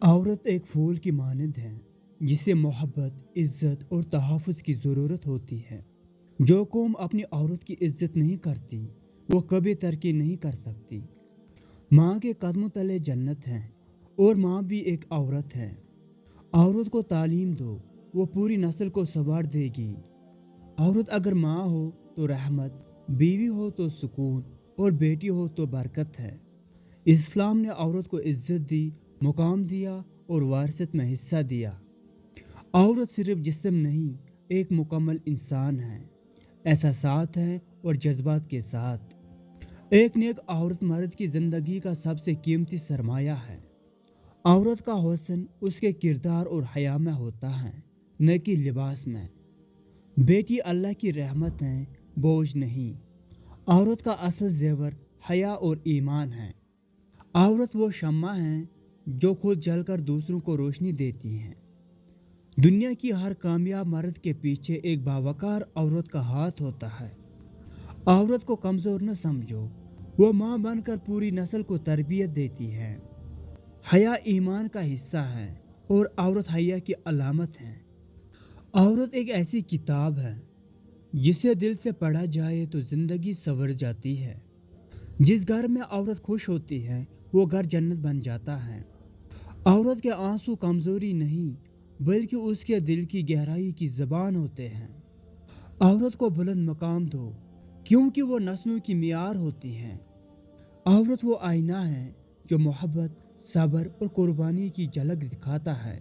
औरत एक फूल की मानंद है जिसे मोहब्बत, इज्जत और तहफ़्फ़ुज़ की ज़रूरत होती है। जो कौम अपनी औरत की इज्जत नहीं करती, वो कभी तरक्की नहीं कर सकती। माँ के कदमों तले जन्नत है और माँ भी एक औरत है। औरत को तालीम दो, वो पूरी नस्ल को संवार देगी। औरत अगर माँ हो तो रहमत, बीवी हो तो सुकून और बेटी हो तो बरकत है। इस्लाम ने औरत को इज्जत दी, मुकाम दिया और वारसत में हिस्सा दिया। औरत सिर्फ जिस्म नहीं, एक मुकम्मल इंसान है, एहसासात हैं और जज्बात के साथ। एक नेक औरत मर्द की ज़िंदगी का सबसे कीमती सरमाया है। औरत का हुस्न उसके किरदार और हया में होता है, न कि लिबास में। बेटी अल्लाह की रहमत है, बोझ नहीं। औरत का असल जेवर हया और ईमान है। औरत वो शम्मा है जो खुद जलकर दूसरों को रोशनी देती हैं। दुनिया की हर कामयाब मर्द के पीछे एक बावकार औरत का हाथ होता है। औरत को कमज़ोर न समझो, वो माँ बनकर पूरी नस्ल को तरबियत देती है। हया ईमान का हिस्सा है और औरत हया की अलामत है। औरत एक ऐसी किताब है जिसे दिल से पढ़ा जाए तो ज़िंदगी संवर जाती है। जिस घर में औरत खुश होती है, वो घर जन्नत बन जाता है। औरत के आंसू कमज़ोरी नहीं, बल्कि उसके दिल की गहराई की ज़बान होते हैं। औरत को बुलंद मकाम दो, क्योंकि वो नस्लों की मियार होती हैं। औरत वो आईना है जो मोहब्बत, सब्र और कुर्बानी की झलक दिखाता है।